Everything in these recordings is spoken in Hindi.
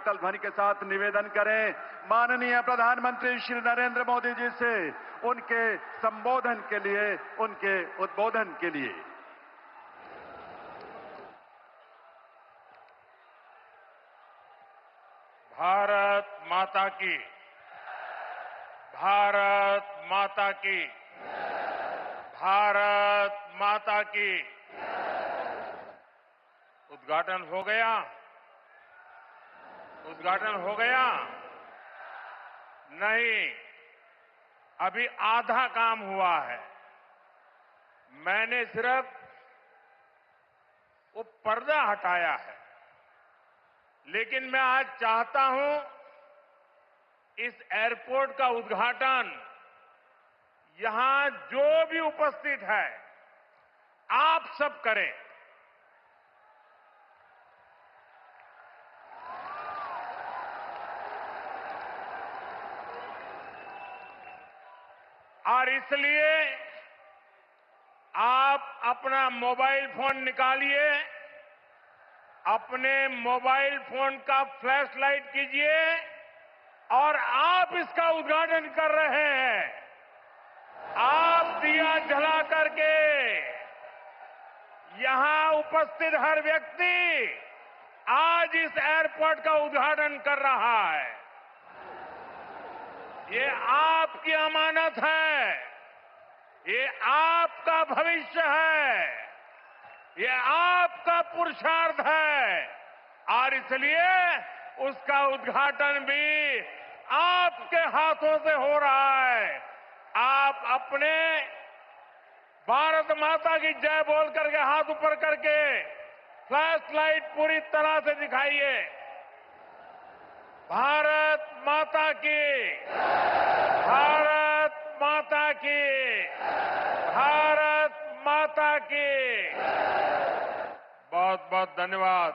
करतल ध्वनि के साथ निवेदन करें माननीय प्रधानमंत्री श्री नरेंद्र मोदी जी से उनके संबोधन के लिए, उनके उद्बोधन के लिए। भारत माता की, भारत माता की, भारत माता की। उद्घाटन हो गया, उद्घाटन हो गया? नहीं, अभी आधा काम हुआ है। मैंने सिर्फ वो पर्दा हटाया है, लेकिन मैं आज चाहता हूं इस एयरपोर्ट का उद्घाटन यहां जो भी उपस्थित है आप सब करें। और इसलिए आप अपना मोबाइल फोन निकालिए, अपने मोबाइल फोन का फ्लैश लाइट कीजिए और आप इसका उद्घाटन कर रहे हैं। आप दिया जला करके यहां उपस्थित हर व्यक्ति आज इस एयरपोर्ट का उद्घाटन कर रहा है। ये आपकी अमानत है, ये आपका भविष्य है, ये आपका पुरुषार्थ है और इसलिए उसका उद्घाटन भी आपके हाथों से हो रहा है। आप अपने भारत माता की जय बोल करके हाथ ऊपर करके फ्लैश लाइट पूरी तरह से दिखाइए। भारत माता की, भारत माता की, भारत माता की। बहुत बहुत धन्यवाद।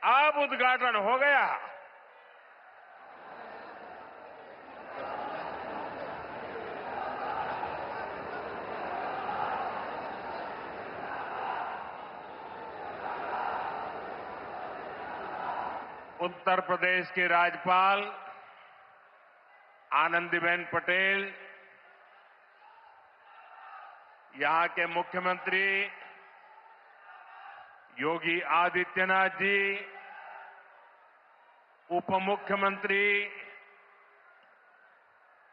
अब उद्घाटन हो गया। उत्तर प्रदेश की राज्यपाल आनंदीबेन पटेल, यहां के मुख्यमंत्री योगी आदित्यनाथ जी, उप मुख्यमंत्री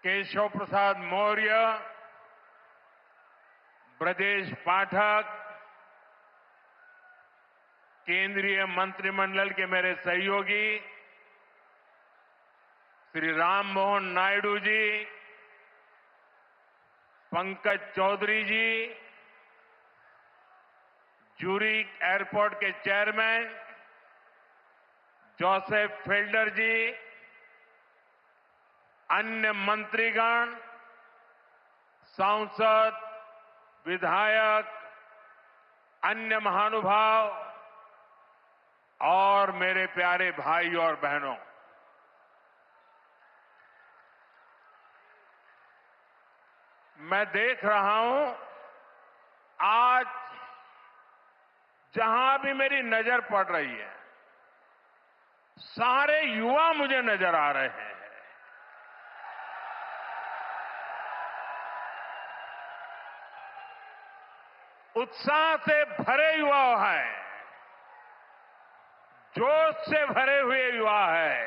केशव प्रसाद मौर्य, ब्रजेश पाठक, केंद्रीय मंत्रिमंडल के मेरे सहयोगी श्री राम मोहन नायडू जी, पंकज चौधरी जी, ज्यूरिक एयरपोर्ट के चेयरमैन जोसेफ फेल्डर जी, अन्य मंत्रीगण, सांसद, विधायक, अन्य महानुभाव और मेरे प्यारे भाई और बहनों, मैं देख रहा हूं आज जहां भी मेरी नजर पड़ रही है सारे युवा मुझे नजर आ रहे हैं। उत्साह से भरे युवा हैं, जोश से भरे हुए युवा है,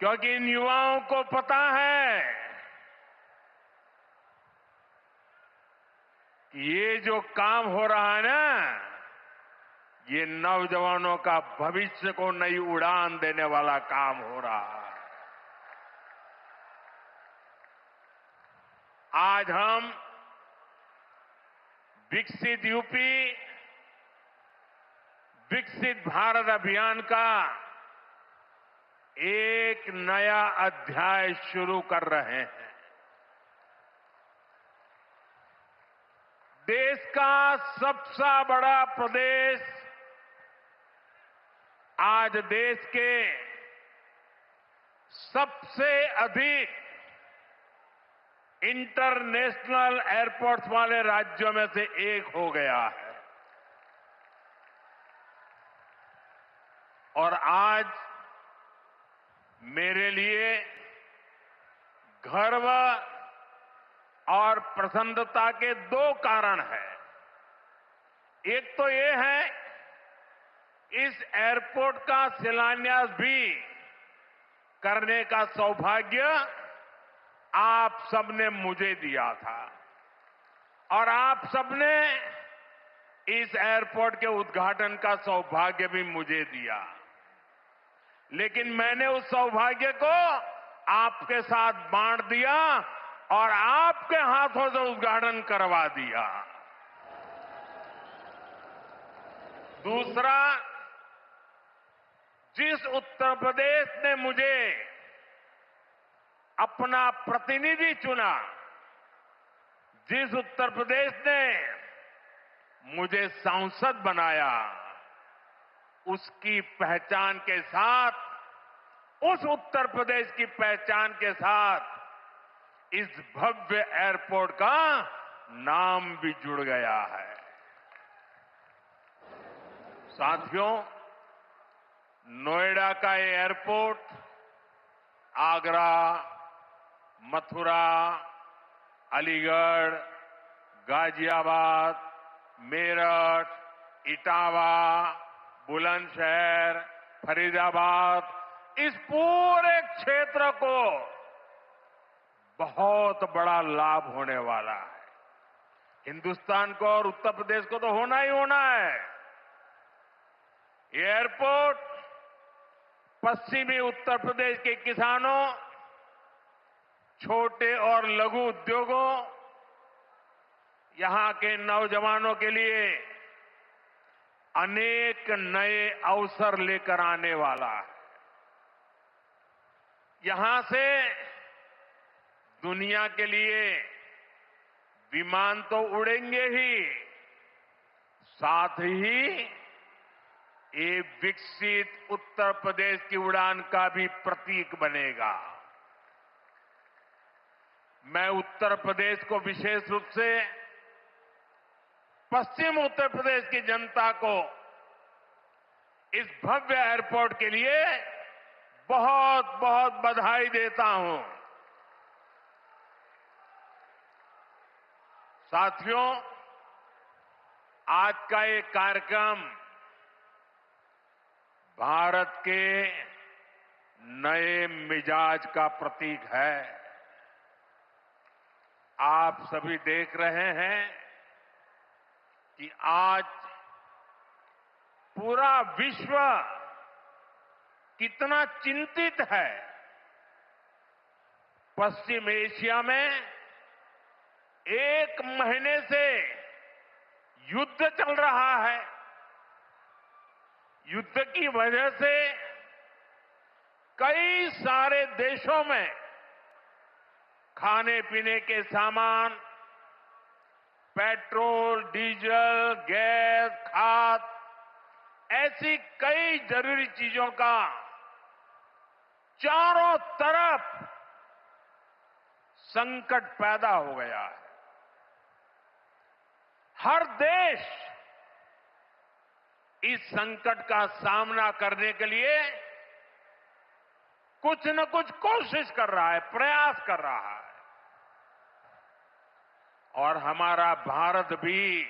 क्योंकि इन युवाओं को पता है कि ये जो काम हो रहा है ना, ये नौजवानों का भविष्य को नई उड़ान देने वाला काम हो रहा है। आज हम विकसित यूपी, विकसित भारत अभियान का एक नया अध्याय शुरू कर रहे हैं। देश का सबसे बड़ा प्रदेश आज देश के सबसे अधिक इंटरनेशनल एयरपोर्ट्स वाले राज्यों में से एक हो गया है। और आज मेरे लिए गर्व और प्रसन्नता के दो कारण हैं। एक तो ये है, इस एयरपोर्ट का शिलान्यास भी करने का सौभाग्य आप सबने मुझे दिया था और आप सबने इस एयरपोर्ट के उद्घाटन का सौभाग्य भी मुझे दिया। लेकिन मैंने उस सौभाग्य को आपके साथ बांट दिया और आपके हाथों से उद्घाटन करवा दिया। दूसरा, जिस उत्तर प्रदेश ने मुझे अपना प्रतिनिधि चुना, जिस उत्तर प्रदेश ने मुझे सांसद बनाया, उसकी पहचान के साथ, उस उत्तर प्रदेश की पहचान के साथ इस भव्य एयरपोर्ट का नाम भी जुड़ गया है। साथियों, नोएडा का ये एयरपोर्ट आगरा, मथुरा, अलीगढ़, गाजियाबाद, मेरठ, इटावा, बुलंदशहर, फरीदाबाद, इस पूरे क्षेत्र को बहुत बड़ा लाभ होने वाला है। हिंदुस्तान को और उत्तर प्रदेश को तो होना ही होना है। ये एयरपोर्ट पश्चिमी उत्तर प्रदेश के किसानों, छोटे और लघु उद्योगों, यहां के नौजवानों के लिए अनेक नए अवसर लेकर आने वाला है। यहां से दुनिया के लिए विमान तो उड़ेंगे ही, साथ ही ये विकसित उत्तर प्रदेश की उड़ान का भी प्रतीक बनेगा। मैं उत्तर प्रदेश को विशेष रूप से पश्चिम उत्तर प्रदेश की जनता को इस भव्य एयरपोर्ट के लिए बहुत बहुत बधाई देता हूं। साथियों, आज का ये कार्यक्रम भारत के नए मिजाज का प्रतीक है। आप सभी देख रहे हैं कि आज पूरा विश्व कितना चिंतित है। पश्चिम एशिया में 1 महीने से युद्ध चल रहा है। युद्ध की वजह से कई सारे देशों में खाने पीने के सामान, पेट्रोल, डीजल, गैस, खाद, ऐसी कई जरूरी चीजों का चारों तरफ संकट पैदा हो गया है। हर देश इस संकट का सामना करने के लिए कुछ न कुछ कोशिश कर रहा है, प्रयास कर रहा है। और हमारा भारत भी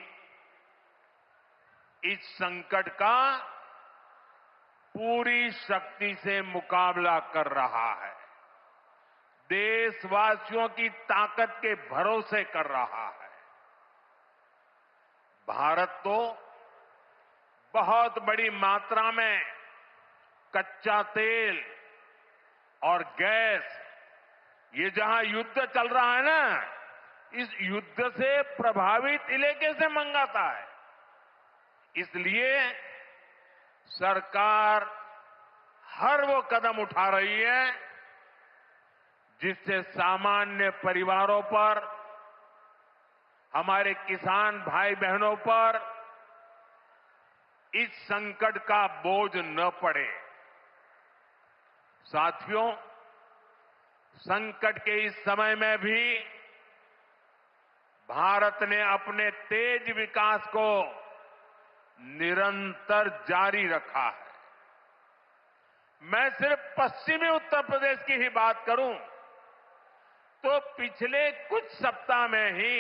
इस संकट का पूरी शक्ति से मुकाबला कर रहा है। देशवासियों की ताकत के भरोसे कर रहा है। भारत तो बहुत बड़ी मात्रा में कच्चा तेल और गैस, ये जहां युद्ध चल रहा है ना, इस युद्ध से प्रभावित इलाके से मंगाता है। इसलिए सरकार हर वो कदम उठा रही है जिससे सामान्य परिवारों पर, हमारे किसान भाई बहनों पर इस संकट का बोझ न पड़े। साथियों, संकट के इस समय में भी भारत ने अपने तेज विकास को निरंतर जारी रखा है। मैं सिर्फ पश्चिमी उत्तर प्रदेश की ही बात करूं तो पिछले कुछ सप्ताह में ही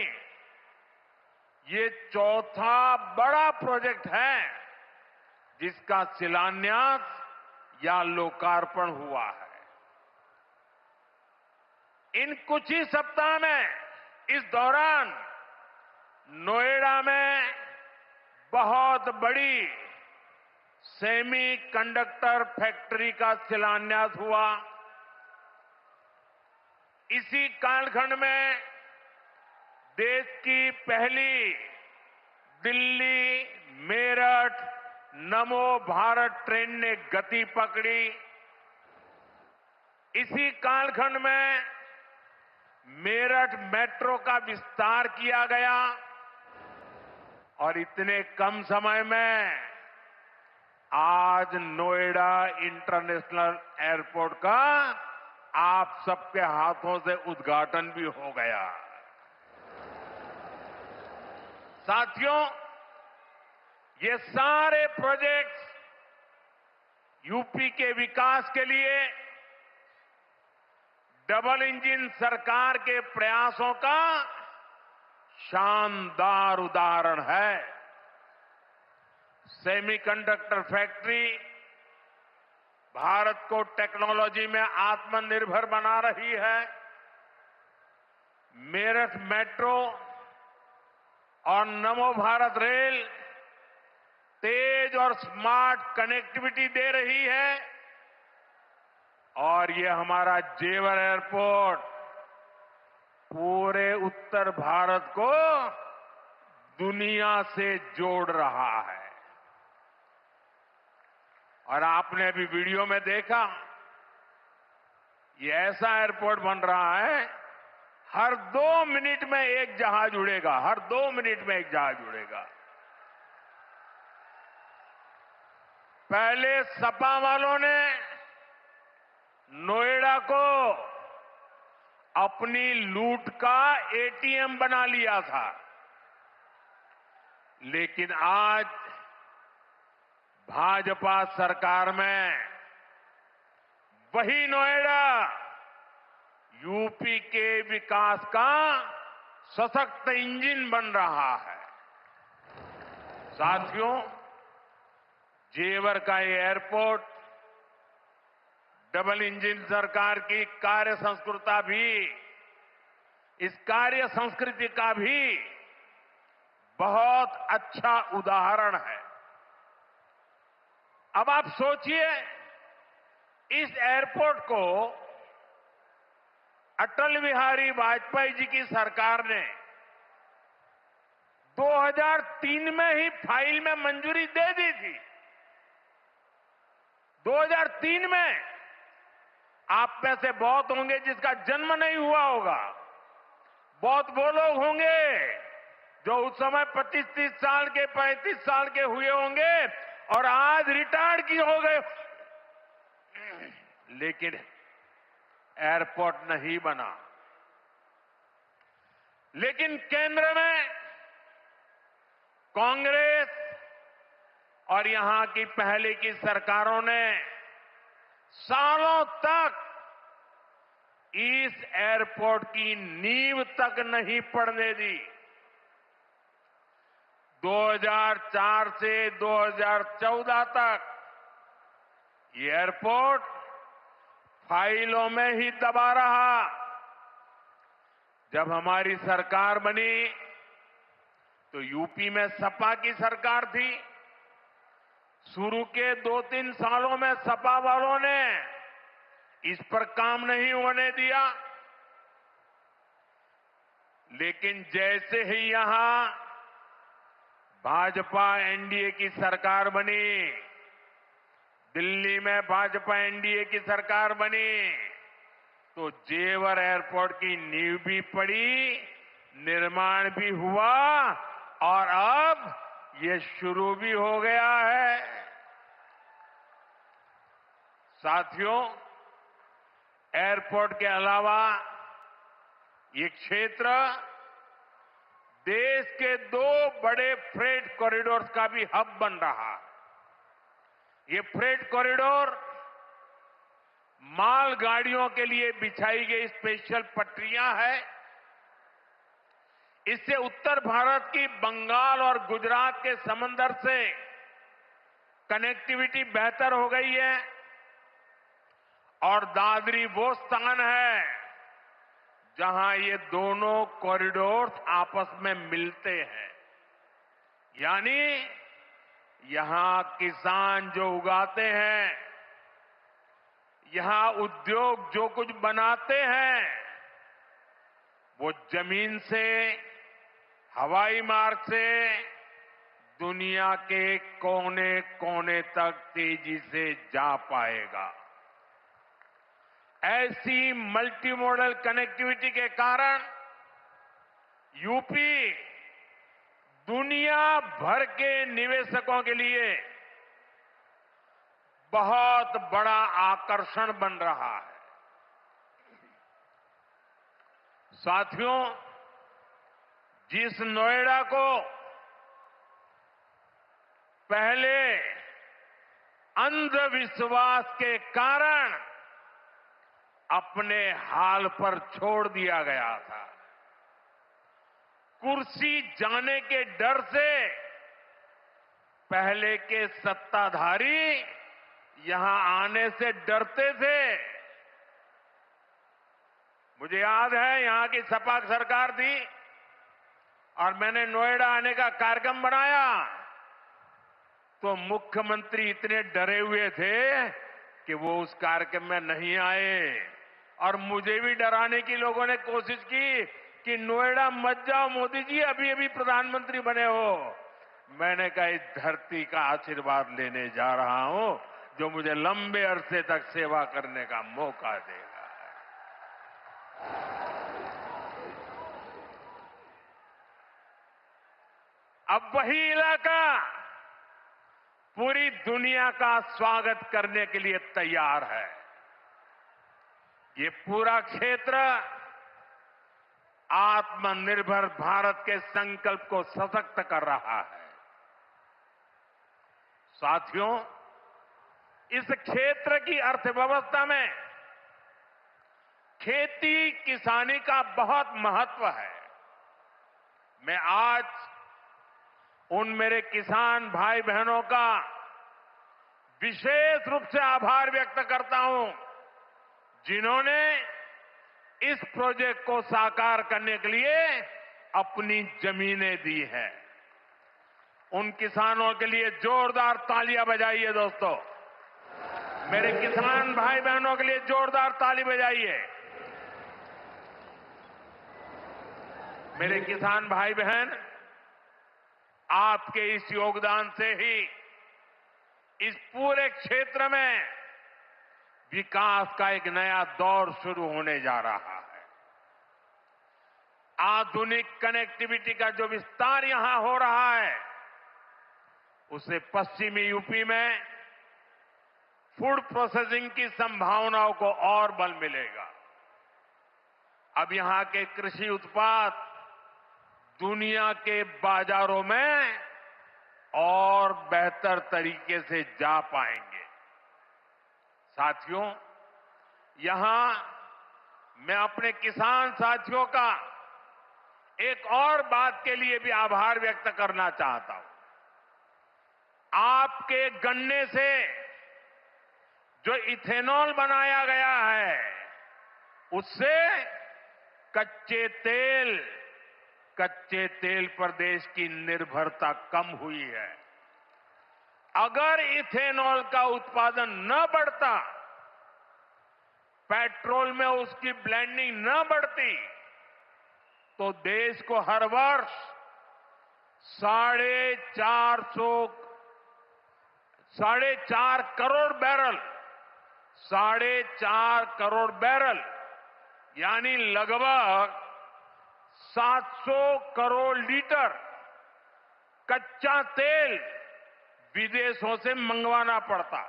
ये चौथा बड़ा प्रोजेक्ट है जिसका शिलान्यास या लोकार्पण हुआ है। इन कुछ ही सप्ताह में इस दौरान नोएडा में बहुत बड़ी सेमी कंडक्टर फैक्ट्री का शिलान्यास हुआ। इसी कालखंड में देश की पहली दिल्ली मेरठ नमो भारत ट्रेन ने गति पकड़ी। इसी कालखंड में मेरठ मेट्रो का विस्तार किया गया और इतने कम समय में आज नोएडा इंटरनेशनल एयरपोर्ट का आप सबके हाथों से उद्घाटन भी हो गया। साथियों, ये सारे प्रोजेक्ट्स यूपी के विकास के लिए डबल इंजन सरकार के प्रयासों का शानदार उदाहरण है। सेमीकंडक्टर फैक्ट्री भारत को टेक्नोलॉजी में आत्मनिर्भर बना रही है। मेरठ मेट्रो और नमो भारत रेल तेज और स्मार्ट कनेक्टिविटी दे रही है और ये हमारा जेवर एयरपोर्ट पूरे उत्तर भारत को दुनिया से जोड़ रहा है। और आपने अभी वीडियो में देखा, ये ऐसा एयरपोर्ट बन रहा है, हर 2 मिनट में एक जहाज उड़ेगा, हर 2 मिनट में एक जहाज उड़ेगा। पहले सपा वालों ने नोएडा को अपनी लूट का एटीएम बना लिया था, लेकिन आज भाजपा सरकार में वही नोएडा यूपी के विकास का सशक्त इंजन बन रहा है। साथियों, जेवर का ये एयरपोर्ट डबल इंजन सरकार की कार्य संस्कृति भी, इस कार्य संस्कृति का भी बहुत अच्छा उदाहरण है। अब आप सोचिए, इस एयरपोर्ट को अटल बिहारी वाजपेयी जी की सरकार ने 2003 में ही फाइल में मंजूरी दे दी थी। 2003 में आप में से बहुत होंगे जिसका जन्म नहीं हुआ होगा, बहुत वो लोग होंगे जो उस समय 25-30 साल के 35 साल के हुए होंगे और आज रिटायर्ड की हो गए, लेकिन एयरपोर्ट नहीं बना। लेकिन केंद्र में कांग्रेस और यहां की पहले की सरकारों ने सालों तक इस एयरपोर्ट की नींव तक नहीं पड़ने दी। 2004 से 2014 तक ये एयरपोर्ट फाइलों में ही दबा रहा। जब हमारी सरकार बनी तो यूपी में सपा की सरकार थी। शुरू के 2-3 सालों में सपा वालों ने इस पर काम नहीं होने दिया, लेकिन जैसे ही यहां भाजपा एनडीए की सरकार बनी, दिल्ली में भाजपा एनडीए की सरकार बनी, तो जेवर एयरपोर्ट की नींव भी पड़ी, निर्माण भी हुआ और अब ये शुरू भी हो गया है। साथियों, एयरपोर्ट के अलावा ये क्षेत्र देश के 2 बड़े फ्रेट कॉरिडोर्स का भी हब बन रहा है। ये फ्रेट कॉरिडोर मालगाड़ियों के लिए बिछाई गई स्पेशल पटरियां हैं। इससे उत्तर भारत की बंगाल और गुजरात के समंदर से कनेक्टिविटी बेहतर हो गई है और दादरी वो स्थान है जहां ये दोनों कॉरिडोर्स आपस में मिलते हैं। यानी यहां किसान जो उगाते हैं, यहां उद्योग जो कुछ बनाते हैं, वो जमीन से, हवाई मार्ग से दुनिया के कोने कोने तक तेजी से जा पाएगा। ऐसी मल्टी मॉडल कनेक्टिविटी के कारण यूपी दुनिया भर के निवेशकों के लिए बहुत बड़ा आकर्षण बन रहा है। साथियों, जिस नोएडा को पहले अंधविश्वास के कारण अपने हाल पर छोड़ दिया गया था, कुर्सी जाने के डर से पहले के सत्ताधारी यहां आने से डरते थे। मुझे याद है यहां की सपा सरकार थी और मैंने नोएडा आने का कार्यक्रम बनाया तो मुख्यमंत्री इतने डरे हुए थे कि वो उस कार्यक्रम में नहीं आए और मुझे भी डराने की लोगों ने कोशिश की कि नोएडा मत जाओ मोदी जी, अभी अभी प्रधानमंत्री बने हो। मैंने कहा इस धरती का आशीर्वाद लेने जा रहा हूं जो मुझे लंबे अरसे तक सेवा करने का मौका देगा। अब वही इलाका पूरी दुनिया का स्वागत करने के लिए तैयार है। ये पूरा क्षेत्र आत्मनिर्भर भारत के संकल्प को सशक्त कर रहा है। साथियों, इस क्षेत्र की अर्थव्यवस्था में खेती किसानी का बहुत महत्व है। मैं आज उन मेरे किसान भाई बहनों का विशेष रूप से आभार व्यक्त करता हूं जिन्होंने इस प्रोजेक्ट को साकार करने के लिए अपनी जमीनें दी हैं। उन किसानों के लिए जोरदार तालियां बजाइए दोस्तों। मेरे किसान भाई बहनों के लिए जोरदार ताली बजाइए। मेरे किसान भाई बहन, आपके इस योगदान से ही इस पूरे क्षेत्र में विकास का एक नया दौर शुरू होने जा रहा है। आधुनिक कनेक्टिविटी का जो विस्तार यहां हो रहा है उससे पश्चिमी यूपी में फूड प्रोसेसिंग की संभावनाओं को और बल मिलेगा। अब यहां के कृषि उत्पाद दुनिया के बाजारों में और बेहतर तरीके से जा पाएंगे। साथियों, यहां मैं अपने किसान साथियों का एक और बात के लिए भी आभार व्यक्त करना चाहता हूं। आपके गन्ने से जो इथेनॉल बनाया गया है उससे कच्चे तेल पर देश की निर्भरता कम हुई है। अगर इथेनॉल का उत्पादन न बढ़ता, पेट्रोल में उसकी ब्लेंडिंग न बढ़ती, तो देश को हर वर्ष 4.5 करोड़ बैरल 4.5 करोड़ बैरल यानी लगभग 700 करोड़ लीटर कच्चा तेल विदेशों से मंगवाना पड़ता।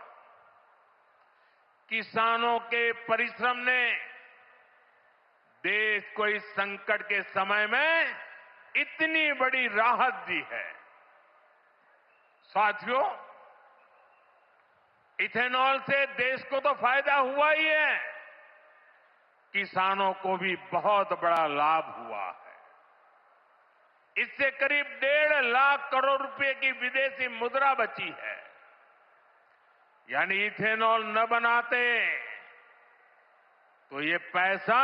किसानों के परिश्रम ने देश को इस संकट के समय में इतनी बड़ी राहत दी है। साथियों, इथेनॉल से देश को तो फायदा हुआ ही है, किसानों को भी बहुत बड़ा लाभ हुआ है। इससे करीब 1.5 लाख करोड़ रुपए की विदेशी मुद्रा बची है। यानी इथेनॉल न बनाते तो ये पैसा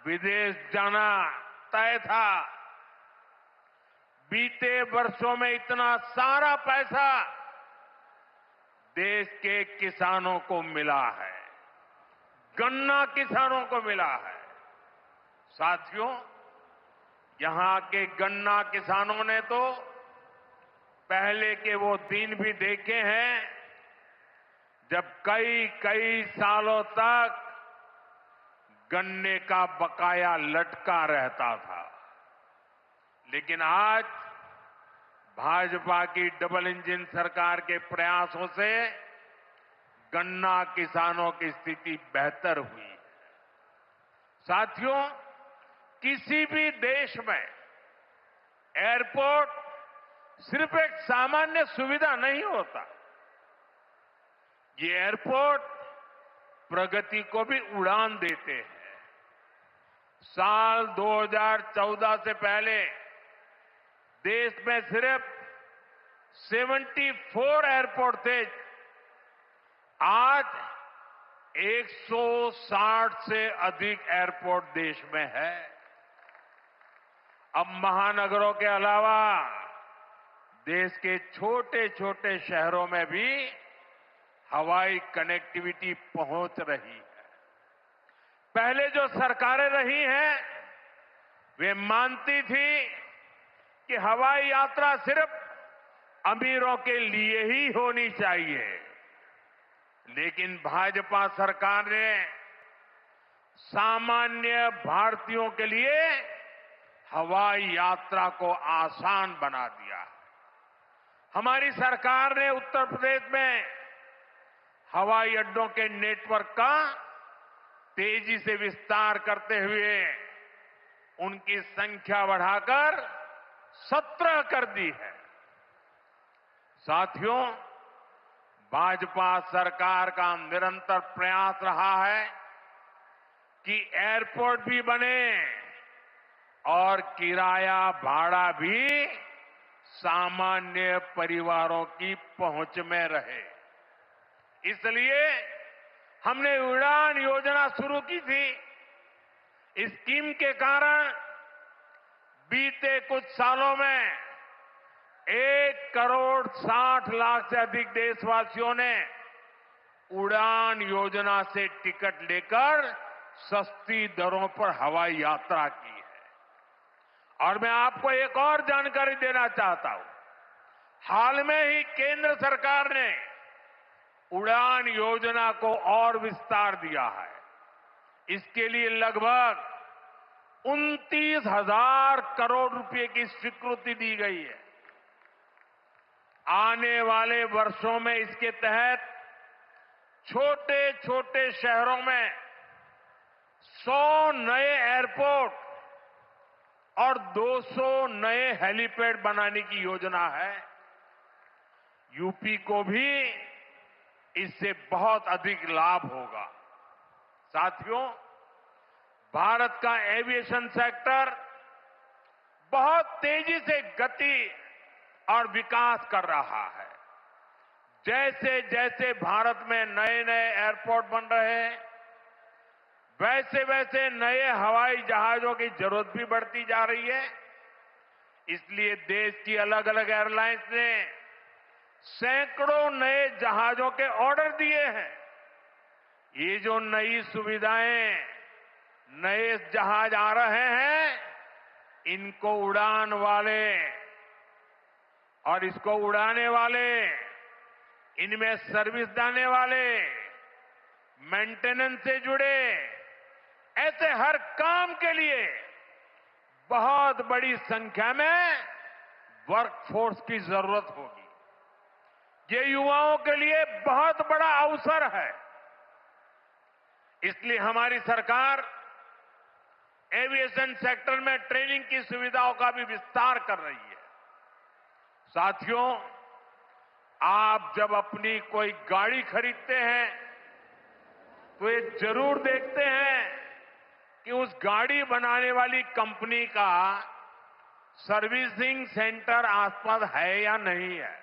विदेश जाना तय था। बीते वर्षों में इतना सारा पैसा देश के किसानों को मिला है, गन्ना किसानों को मिला है। साथियों, यहां के गन्ना किसानों ने तो पहले के वो दिन भी देखे हैं जब कई सालों तक गन्ने का बकाया लटका रहता था। लेकिन आज भाजपा की डबल इंजन सरकार के प्रयासों से गन्ना किसानों की स्थिति बेहतर हुई है। साथियों, किसी भी देश में एयरपोर्ट सिर्फ एक सामान्य सुविधा नहीं होता। ये एयरपोर्ट प्रगति को भी उड़ान देते हैं। साल 2014 से पहले देश में सिर्फ 74 एयरपोर्ट थे। आज 160 से अधिक एयरपोर्ट देश में है। अब महानगरों के अलावा देश के छोटे छोटे शहरों में भी हवाई कनेक्टिविटी पहुंच रही है। पहले जो सरकारें रही हैं, वे मानती थी कि हवाई यात्रा सिर्फ अमीरों के लिए ही होनी चाहिए। लेकिन भाजपा सरकार ने सामान्य भारतीयों के लिए हवाई यात्रा को आसान बना दिया। हमारी सरकार ने उत्तर प्रदेश में हवाई अड्डों के नेटवर्क का तेजी से विस्तार करते हुए उनकी संख्या बढ़ाकर 17 कर दी है। साथियों, भाजपा सरकार का निरंतर प्रयास रहा है कि एयरपोर्ट भी बने और किराया भाड़ा भी सामान्य परिवारों की पहुंच में रहे। इसलिए हमने उड़ान योजना शुरू की थी। इस स्कीम के कारण बीते कुछ सालों में 1,60,00,000 से अधिक देशवासियों ने उड़ान योजना से टिकट लेकर सस्ती दरों पर हवाई यात्रा की है। और मैं आपको एक और जानकारी देना चाहता हूं। हाल में ही केंद्र सरकार ने उड़ान योजना को और विस्तार दिया है। इसके लिए लगभग 29,000 करोड़ रुपए की स्वीकृति दी गई है। आने वाले वर्षों में इसके तहत छोटे छोटे शहरों में 100 नए एयरपोर्ट और 200 नए हेलीपैड बनाने की योजना है। यूपी को भी इससे बहुत अधिक लाभ होगा। साथियों, भारत का एविएशन सेक्टर बहुत तेजी से गति और विकास कर रहा है। जैसे जैसे भारत में नए नए एयरपोर्ट बन रहे हैं, वैसे वैसे नए हवाई जहाजों की जरूरत भी बढ़ती जा रही है। इसलिए देश की अलग अलग एयरलाइंस ने सैकड़ों नए जहाजों के ऑर्डर दिए हैं। ये जो नई सुविधाएं, नए जहाज आ रहे हैं, इनको उड़ान वाले और इसको उड़ाने वाले, इनमें सर्विस देने वाले, मेंटेनेंस से जुड़े, ऐसे हर काम के लिए बहुत बड़ी संख्या में वर्कफोर्स की जरूरत होगी। ये युवाओं के लिए बहुत बड़ा अवसर है। इसलिए हमारी सरकार एविएशन सेक्टर में ट्रेनिंग की सुविधाओं का भी विस्तार कर रही है। साथियों, आप जब अपनी कोई गाड़ी खरीदते हैं तो ये जरूर देखते हैं कि उस गाड़ी बनाने वाली कंपनी का सर्विसिंग सेंटर आसपास है या नहीं है।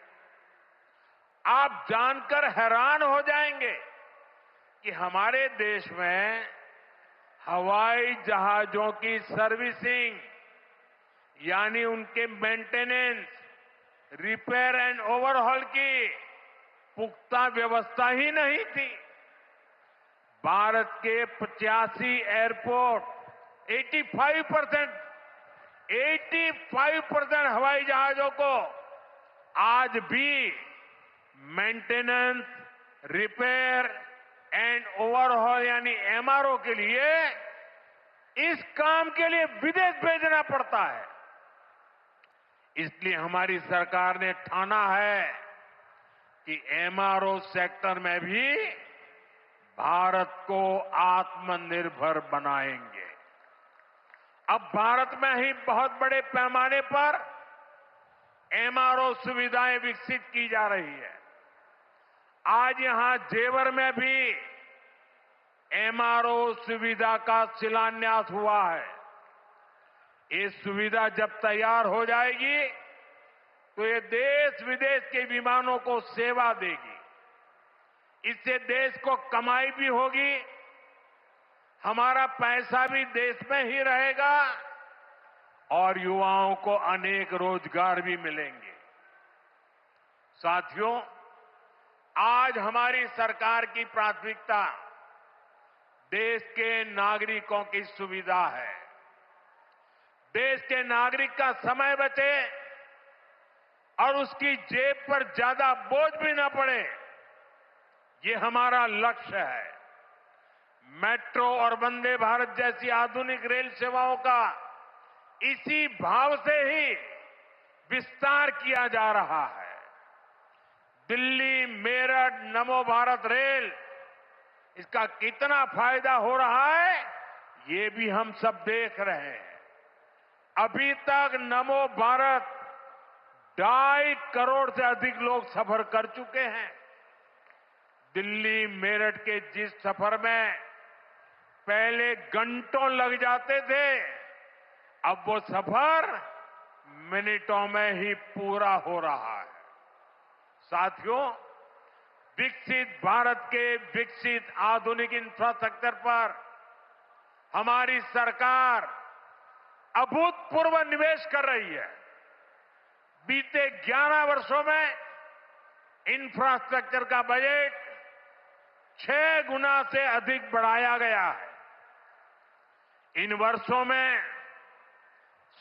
आप जानकर हैरान हो जाएंगे कि हमारे देश में हवाई जहाजों की सर्विसिंग यानी उनके मेंटेनेंस, रिपेयर एंड ओवरहॉल की पुख्ता व्यवस्था ही नहीं थी। भारत के 85 एयरपोर्ट 85% हवाई जहाजों को आज भी मेंटेनेंस, रिपेयर एंड ओवरहॉल यानी एमआरओ के लिए इस काम के लिए विदेश भेजना पड़ता है। इसलिए हमारी सरकार ने ठाना है कि एमआरओ सेक्टर में भी भारत को आत्मनिर्भर बनाएंगे। अब भारत में ही बहुत बड़े पैमाने पर एमआरओ सुविधाएं विकसित की जा रही है। आज यहां जेवर में भी एमआरओ सुविधा का शिलान्यास हुआ है। ये सुविधा जब तैयार हो जाएगी तो ये देश विदेश के विमानों को सेवा देगी। इससे देश को कमाई भी होगी, हमारा पैसा भी देश में ही रहेगा और युवाओं को अनेक रोजगार भी मिलेंगे। साथियों, आज हमारी सरकार की प्राथमिकता देश के नागरिकों की सुविधा है। देश के नागरिक का समय बचे और उसकी जेब पर ज्यादा बोझ भी न पड़े, ये हमारा लक्ष्य है। मेट्रो और वंदे भारत जैसी आधुनिक रेल सेवाओं का इसी भाव से ही विस्तार किया जा रहा है। दिल्ली मेरठ नमो भारत रेल, इसका कितना फायदा हो रहा है ये भी हम सब देख रहे हैं। अभी तक नमो भारत 2.5 करोड़ से अधिक लोग सफर कर चुके हैं। दिल्ली मेरठ के जिस सफर में पहले घंटों लग जाते थे, अब वो सफर मिनटों में ही पूरा हो रहा है। साथियों, विकसित भारत के विकसित आधुनिक इंफ्रास्ट्रक्चर पर हमारी सरकार अभूतपूर्व निवेश कर रही है। बीते 11 वर्षों में इंफ्रास्ट्रक्चर का बजट 6 गुना से अधिक बढ़ाया गया है। इन वर्षों में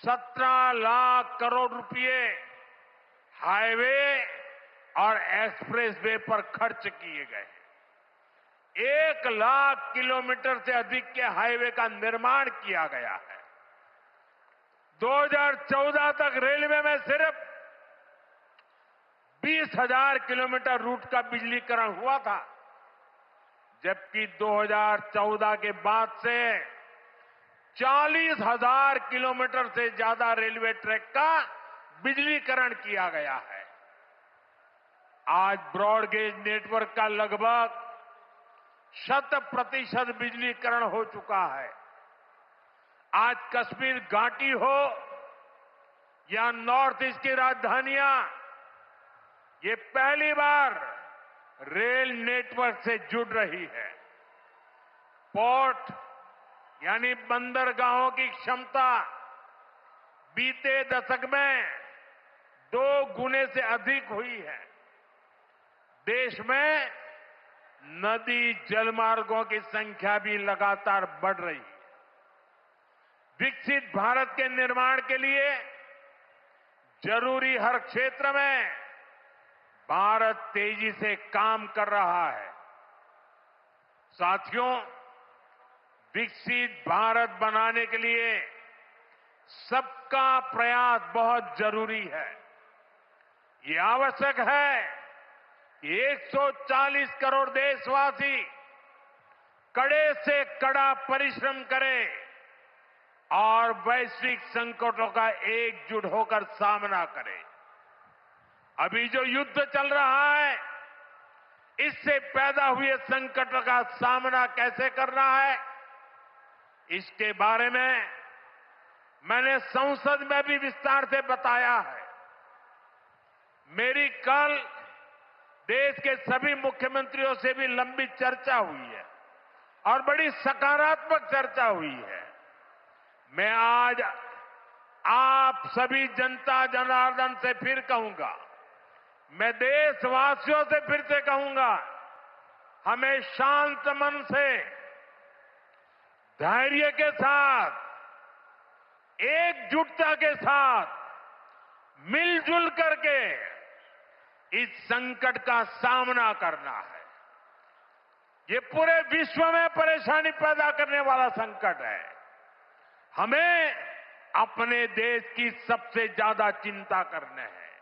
17 लाख करोड़ रुपए हाईवे और एक्सप्रेसवे पर खर्च किए गए। 1 लाख किलोमीटर से अधिक के हाईवे का निर्माण किया गया है। 2014 तक रेलवे में सिर्फ 20,000 किलोमीटर रूट का बिजलीकरण हुआ था, जबकि 2014 के बाद से 40,000 किलोमीटर से ज्यादा रेलवे ट्रैक का बिजलीकरण किया गया है। आज ब्रॉडगेज नेटवर्क का लगभग 100% बिजलीकरण हो चुका है। आज कश्मीर घाटी हो या नॉर्थ ईस्ट की राजधानियां, ये पहली बार रेल नेटवर्क से जुड़ रही है। पोर्ट यानी बंदरगाहों की क्षमता बीते दशक में 2 गुने से अधिक हुई है। देश में नदी जलमार्गों की संख्या भी लगातार बढ़ रही है। विकसित भारत के निर्माण के लिए जरूरी हर क्षेत्र में भारत तेजी से काम कर रहा है। साथियों, विकसित भारत बनाने के लिए सबका प्रयास बहुत जरूरी है। ये आवश्यक है कि 140 करोड़ देशवासी कड़े से कड़ा परिश्रम करें और वैश्विक संकटों का एकजुट होकर सामना करें। अभी जो युद्ध चल रहा है, इससे पैदा हुए संकट का सामना कैसे करना है, इसके बारे में मैंने संसद में भी विस्तार से बताया है। मेरी कल देश के सभी मुख्यमंत्रियों से भी लंबी चर्चा हुई है और बड़ी सकारात्मक चर्चा हुई है। मैं आज आप सभी जनता जनार्दन से फिर कहूंगा, मैं देशवासियों से फिर से कहूंगा, हमें शांत मन से, धैर्य के साथ, एकजुटता के साथ, मिलजुल करके इस संकट का सामना करना है। ये पूरे विश्व में परेशानी पैदा करने वाला संकट है। हमें अपने देश की सबसे ज्यादा चिंता करने है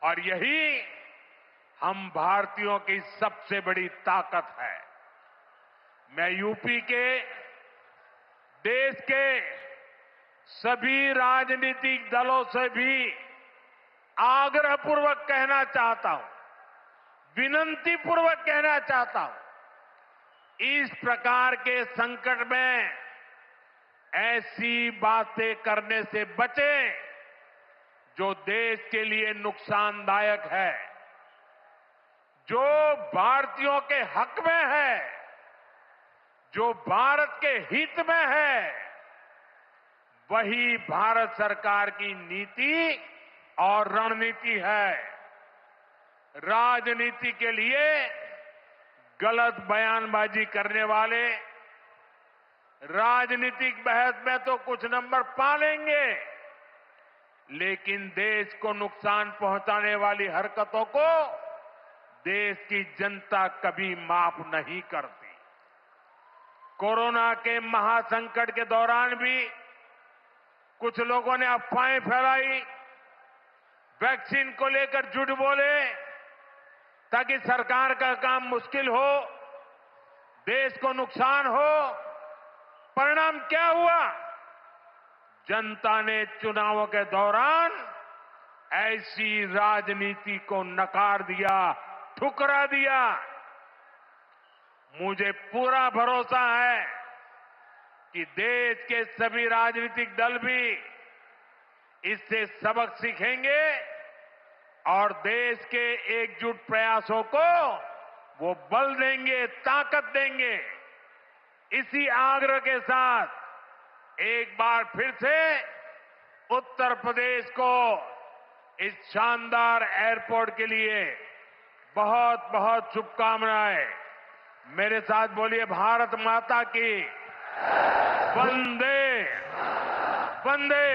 और यही हम भारतीयों की सबसे बड़ी ताकत है। मैं यूपी के, देश के सभी राजनीतिक दलों से भी आग्रहपूर्वक कहना चाहता हूं, विनती पूर्वक कहना चाहता हूं, इस प्रकार के संकट में ऐसी बातें करने से बचें जो देश के लिए नुकसानदायक है, जो भारतीयों के हक में है, जो भारत के हित में है, वही भारत सरकार की नीति और रणनीति है। राजनीति के लिए गलत बयानबाजी करने वाले राजनीतिक बहस में तो कुछ नंबर पा लेंगे, लेकिन देश को नुकसान पहुंचाने वाली हरकतों को देश की जनता कभी माफ नहीं करती। कोरोना के महासंकट के दौरान भी कुछ लोगों ने अफवाहें फैलाई, वैक्सीन को लेकर झूठ बोले ताकि सरकार का काम मुश्किल हो, देश को नुकसान हो। परिणाम क्या हुआ? जनता ने चुनावों के दौरान ऐसी राजनीति को नकार दिया, ठुकरा दिया। मुझे पूरा भरोसा है कि देश के सभी राजनीतिक दल भी इससे सबक सीखेंगे और देश के एकजुट प्रयासों को वो बल देंगे, ताकत देंगे। इसी आग्रह के साथ एक बार फिर से उत्तर प्रदेश को इस शानदार एयरपोर्ट के लिए बहुत बहुत शुभकामनाएं। मेरे साथ बोलिए, भारत माता की वंदे वंदे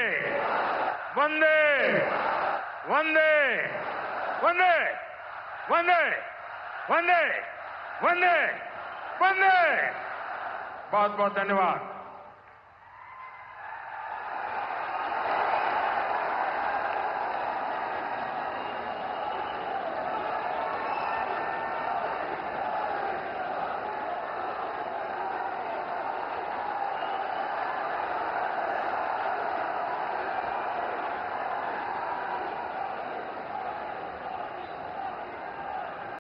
वंदे वंदे वंदे वंदे वंदे वंदे वंदे। बहुत बहुत धन्यवाद।